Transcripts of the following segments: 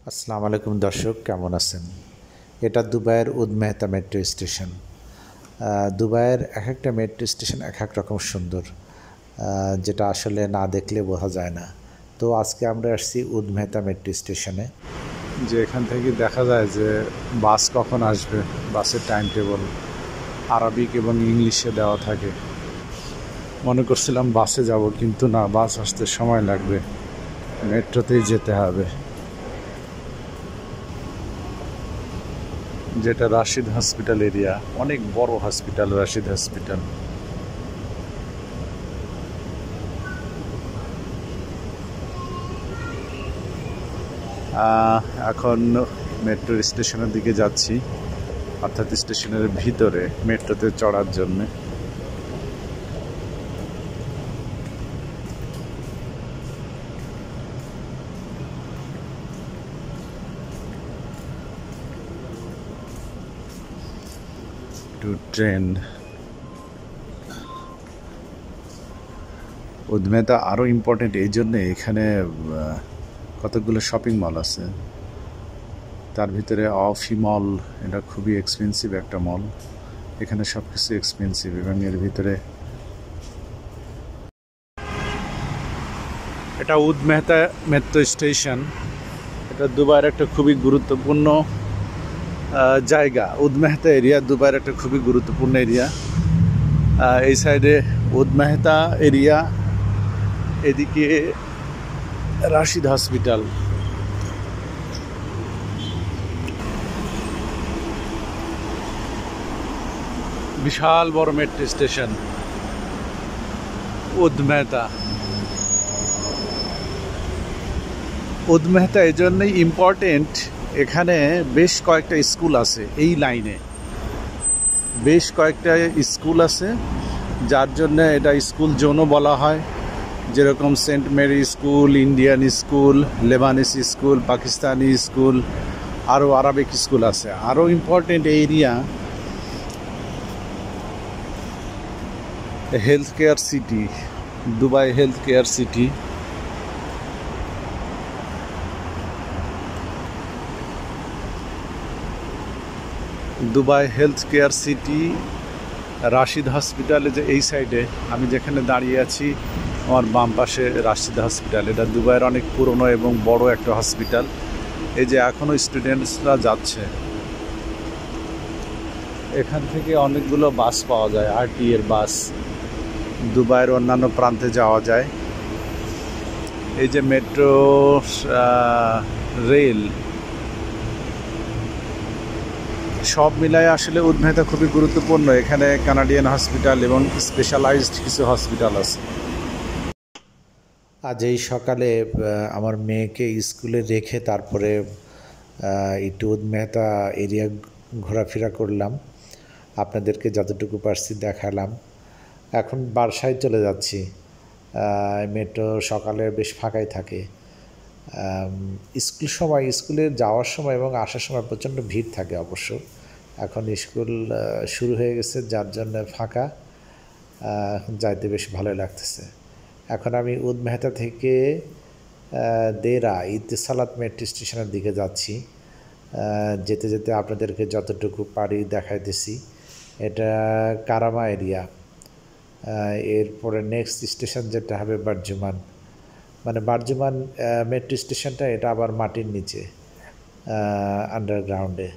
আসসালামু আলাইকুম দর্শক, কেমন আছেন? এটা দুবাইয়ের উদ মেহতা মেট্রো স্টেশন। দুবাইয়ের এক একটা মেট্রো স্টেশন এক এক রকম সুন্দর, যেটা আসলে না দেখলে বোঝা যায় না। তো আজকে আমরা আসছি উদ মেহতা মেট্রো স্টেশনে, যে এখান থেকে দেখা যায় যে বাস কখন আসবে, বাসের টাইম টেবল আরবিক এবং ইংলিশে দেওয়া থাকে। মনে করছিলাম বাসে যাব, কিন্তু না, বাস আসতে সময় লাগবে, মেট্রোতেই যেতে হবে। যেটা রাশিদ হসপিটাল এরিয়া, অনেক বড় হসপিটাল রাশিদ হসপিটাল। এখন মেট্রো স্টেশনের দিকে যাচ্ছি, অর্থাৎ স্টেশনের ভিতরে মেট্রোতে চড়ার জন্যে। টু ট্রেন উদ্মেতা আরও ইম্পর্টেন্ট এই জন্যে, এখানে কতগুলো শপিং মল আছে, তার ভিতরে অফি মল, এটা খুবই এক্সপেন্সিভ একটা মল। এখানে সব কিছু এক্সপেন্সিভ, এবং এর ভিতরে এটা উদ মেহতা মেট্রো স্টেশন। এটা দুবাইয়ের একটা খুবই গুরুত্বপূর্ণ জায়গা। উদ মেহতা এরিয়া দুবাইয়ের একটা খুবই গুরুত্বপূর্ণ এরিয়া। এই সাইডে উদ মেহতা এরিয়া, এদিকে রাশিদ হসপিটাল। বিশাল বড় মেট্রো স্টেশন উদ মেহতা। উদ মেহতা এই জন্যই ইম্পর্টেন্ট, এখানে বেশ কয়েকটা স্কুল আছে, এই লাইনে বেশ কয়েকটা স্কুল আছে, যার জন্য এটা স্কুল জোনও বলা হয়। যেরকম Saint Mary school, Indian school, Lebanese school, Pakistani school, আরও আরবিক স্কুল আছে। আরও important area health care city, Dubai health care city. Dubai health care city, Rashid হসপিটালে যে এই সাইডে আমি যেখানে দাঁড়িয়ে আছি, আমার বাম পাশে রাশিদ হসপিটাল। এটা দুবাইয়ের অনেক পুরনো এবং বড় একটা হসপিটাল। এই যে এখনও স্টুডেন্টসরা যাচ্ছে, এখান থেকে অনেকগুলো বাস পাওয়া যায়, আরটি এর বাস, দুবাইয়ের অন্যান্য প্রান্তে যাওয়া যায়। এই যে মেট্রো রেল, সব মিলায় আসলে উদ মেহতা খুবই গুরুত্বপূর্ণ। এখানে কানাডিয়ান হসপিটাল এবং স্পেশালাইজড কিছু হসপিটাল আছে। আজ এই সকালে আমার মেয়েকে স্কুলে রেখে তারপরে একটু উদ মেহতা এরিয়া ঘোরাফেরা করলাম, আপনাদেরকে যতটুকু পারছি দেখালাম। এখন বাসায় চলে যাচ্ছি। মেট্রো সকালে বেশ ফাঁকাই থাকে। স্কুলে যাওয়ার সময় এবং আসার সময় প্রচণ্ড ভিড় থাকে অবশ্য। এখন স্কুল শুরু হয়ে গেছে, যার জন্য ফাঁকা, যাইতে বেশ ভালোই লাগতেছে। এখন আমি উদ মেহতা থেকে দেরা ইতিসালাত মেট্রো স্টেশনের দিকে যাচ্ছি। যেতে যেতে আপনাদেরকে যতটুকু পারি দেখাইতেছি। এটা কারামা এরিয়া। এরপরে নেক্সট স্টেশন যেটা হবে বারজুমান, মানে বারজুমান মেট্রো স্টেশনটা, এটা আবার মাটির নিচে, আন্ডারগ্রাউন্ডে।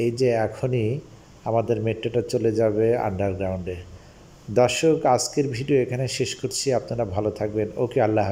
এই যে এখনই আমাদের মেট্রোটা চলে যাবে আন্ডারগ্রাউন্ডে। দর্শক, আজকের ভিডিও এখানে শেষ করছি। আপনারা ভালো থাকবেন। ওকে, আল্লাহ হাফেজ।